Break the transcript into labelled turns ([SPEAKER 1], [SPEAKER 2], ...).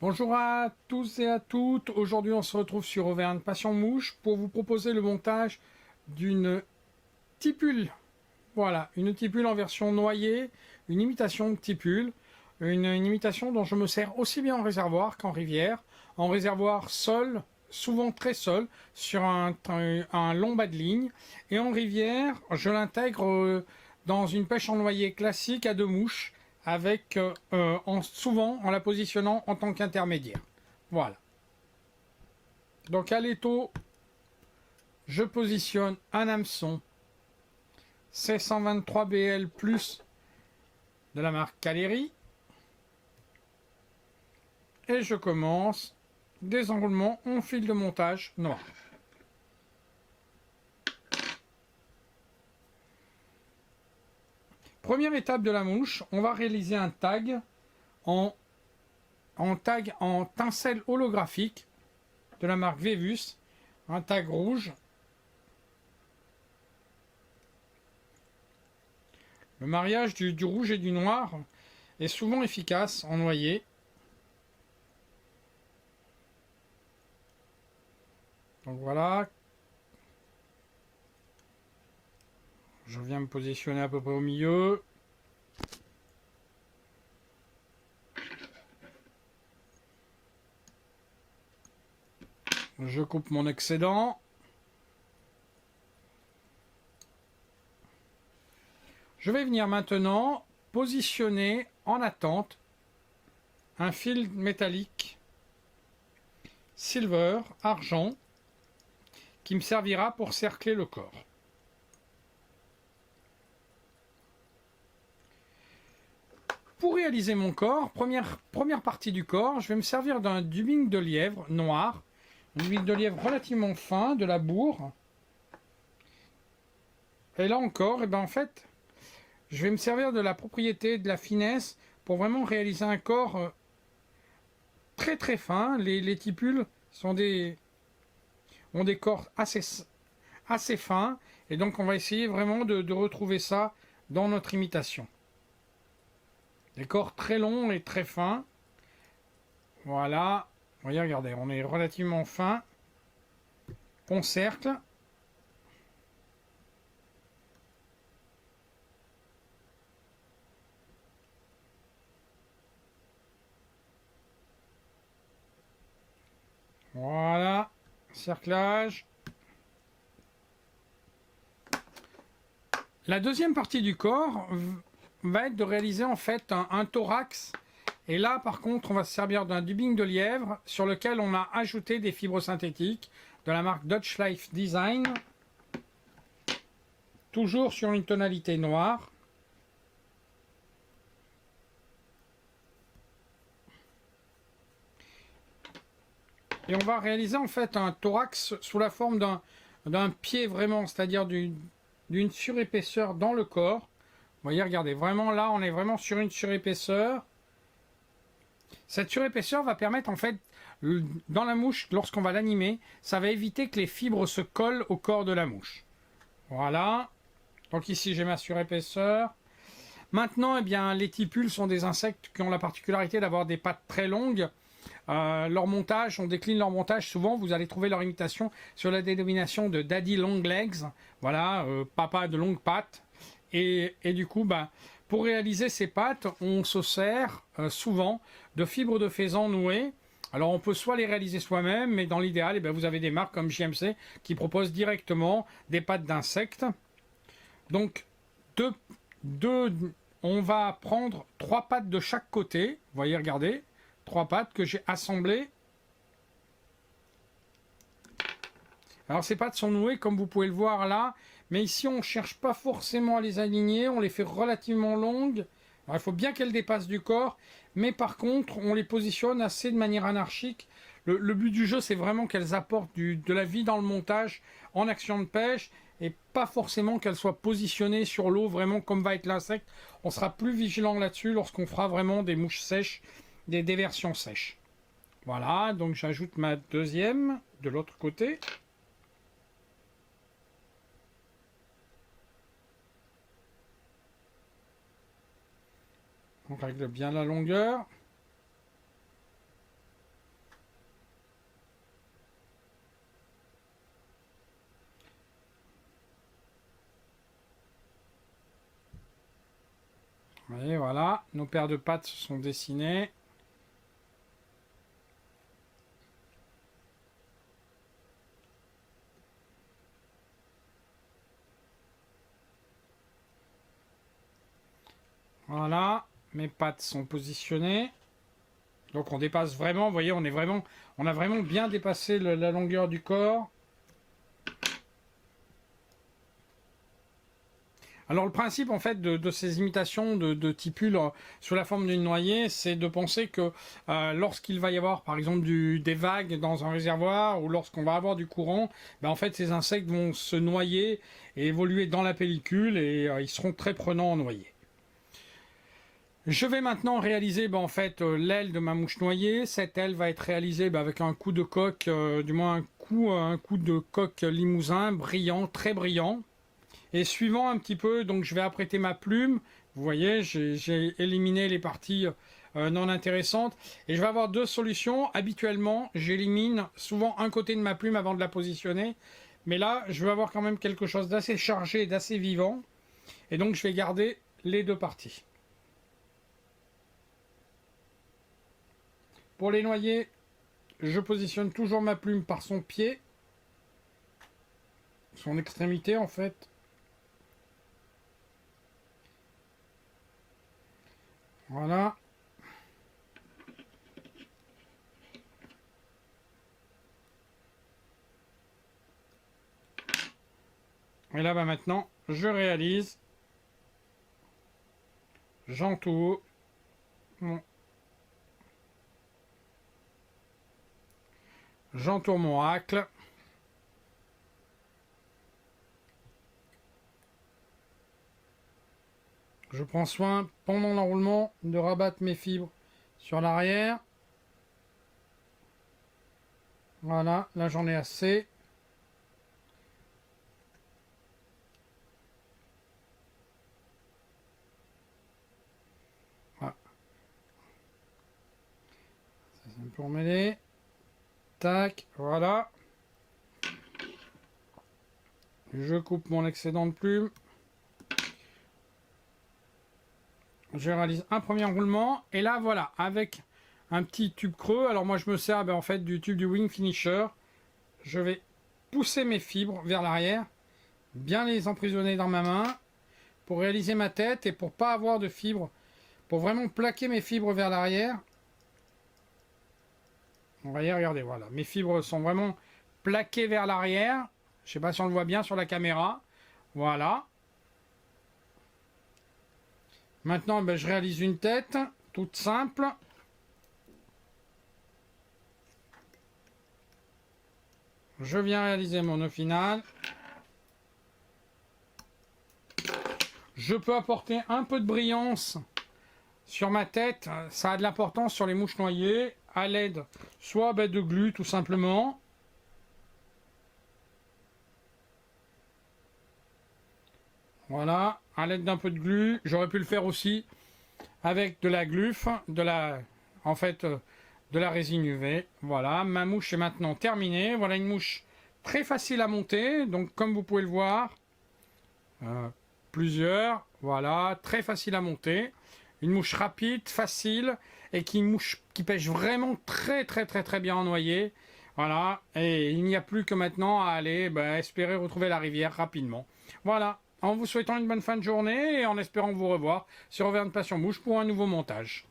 [SPEAKER 1] Bonjour à tous et à toutes. Aujourd'hui, on se retrouve sur Auvergne Passion Mouche pour vous proposer le montage d'une tipule. Voilà, une tipule en version noyée, une imitation de tipule, une imitation dont je me sers aussi bien en réservoir qu'en rivière. En réservoir seul, souvent très seul, sur un long bas de ligne. Et en rivière, je l'intègre dans une pêche en noyer classique à deux mouches, avec souvent en la positionnant en tant qu'intermédiaire. Voilà. Donc à l'étau, je positionne un hameçon C123BL plus de la marque Caleri. Et je commence désenroulement en fil de montage noir. Première étape de la mouche, on va réaliser un tag en tincelle holographique de la marque Vevus, un tag rouge. Le mariage du rouge et du noir est souvent efficace en noyer. Donc voilà. Je viens me positionner à peu près au milieu. Je coupe mon excédent. Je vais venir maintenant positionner en attente un fil métallique silver, argent, qui me servira pour cercler le corps. Pour réaliser mon corps, première partie du corps, je vais me servir d'un dubbing de lièvre noir, un dubbing de lièvre relativement fin, de la bourre. Et là encore, en fait, je vais me servir de la propriété, de la finesse, pour vraiment réaliser un corps très très fin. Les tipules ont des corps assez fins, et donc on va essayer vraiment de retrouver ça dans notre imitation. Des corps très longs et très fins. Voilà. Voyez, regardez, on est relativement fin. On cercle. Voilà. Cerclage. La deuxième partie du corps va être de réaliser en fait un thorax. Et là, par contre, on va se servir d'un dubbing de lièvre sur lequel on a ajouté des fibres synthétiques de la marque Dutch Life Design. Toujours sur une tonalité noire. Et on va réaliser en fait un thorax sous la forme d'un pied vraiment, c'est-à-dire d'une surépaisseur dans le corps. Vous voyez, regardez, vraiment là, on est vraiment sur une surépaisseur. Cette surépaisseur va permettre en fait, dans la mouche, lorsqu'on va l'animer, ça va éviter que les fibres se collent au corps de la mouche. Voilà. Donc ici, j'ai ma surépaisseur. Maintenant, eh bien, les tipules sont des insectes qui ont la particularité d'avoir des pattes très longues. Leur montage, on décline leur montage souvent, vous allez trouver leur imitation sur la dénomination de Daddy Long Legs, voilà, papa de longues pattes, et du coup, pour réaliser ces pattes, on se sert souvent de fibres de faisan nouées. Alors on peut soit les réaliser soi-même, mais dans l'idéal, vous avez des marques comme JMC qui proposent directement des pattes d'insectes. Donc on va prendre 3 pattes de chaque côté, vous voyez, regardez, 3 pattes que j'ai assemblées. Alors ces pattes sont nouées comme vous pouvez le voir là, mais ici on ne cherche pas forcément à les aligner, on les fait relativement longues. Alors, il faut bien qu'elles dépassent du corps, mais par contre on les positionne assez de manière anarchique. Le but du jeu, c'est vraiment qu'elles apportent de la vie dans le montage en action de pêche, et pas forcément qu'elles soient positionnées sur l'eau vraiment comme va être l'insecte. On sera plus vigilant là-dessus lorsqu'on fera vraiment des mouches sèches, des versions sèches. Voilà, donc j'ajoute ma deuxième de l'autre côté. On règle bien la longueur. Et voilà, nos paires de pattes se sont dessinées. Voilà, mes pattes sont positionnées. Donc on dépasse vraiment, vous voyez, on a vraiment bien dépassé la longueur du corps. Alors le principe en fait de ces imitations de tipules sous la forme d'une noyée, c'est de penser que lorsqu'il va y avoir par exemple des vagues dans un réservoir ou lorsqu'on va avoir du courant, ben, en fait ces insectes vont se noyer et évoluer dans la pellicule et ils seront très prenants en noyer. Je vais maintenant réaliser en fait l'aile de ma mouche noyée. Cette aile va être réalisée avec un coup de coque, du moins un coup de coque limousin brillant, très brillant. Et suivant un petit peu, donc je vais apprêter ma plume. Vous voyez, j'ai éliminé les parties non intéressantes. Et je vais avoir deux solutions. Habituellement, j'élimine souvent un côté de ma plume avant de la positionner. Mais là, je vais avoir quand même quelque chose d'assez chargé, d'assez vivant. Et donc, je vais garder les deux parties. Pour les noyer, je positionne toujours ma plume par son pied. Son extrémité, en fait. Voilà. Et là, maintenant, je réalise. J'entoure. J'entoure mon hacle. Je prends soin, pendant l'enroulement, de rabattre mes fibres sur l'arrière. Voilà, là j'en ai assez. Voilà. Ça, c'est pour mêler. Tac, voilà. Je coupe mon excédent de plume. Je réalise un premier enroulement. Et là, voilà, avec un petit tube creux. Alors moi, je me sers en fait du tube du Wing Finisher. Je vais pousser mes fibres vers l'arrière. Bien les emprisonner dans ma main. Pour réaliser ma tête et pour pas avoir de fibres. Pour vraiment plaquer mes fibres vers l'arrière. Vous voyez, regardez, voilà. Mes fibres sont vraiment plaquées vers l'arrière. Je ne sais pas si on le voit bien sur la caméra. Voilà. Maintenant, je réalise une tête toute simple. Je viens réaliser mon nœud final. Je peux apporter un peu de brillance sur ma tête. Ça a de l'importance sur les mouches noyées. À l'aide soit de glu tout simplement. Voilà, à l'aide d'un peu de glu. J'aurais pu le faire aussi avec de la gluffe, de la résine UV. Voilà, ma mouche est maintenant terminée. Voilà une mouche très facile à monter. Donc comme vous pouvez le voir, plusieurs, voilà, très facile à monter. Une mouche rapide, facile et qui pêche vraiment très bien en noyer. Voilà, et il n'y a plus que maintenant à aller espérer retrouver la rivière rapidement. Voilà, en vous souhaitant une bonne fin de journée et en espérant vous revoir sur Auvergne Passion Mouche pour un nouveau montage.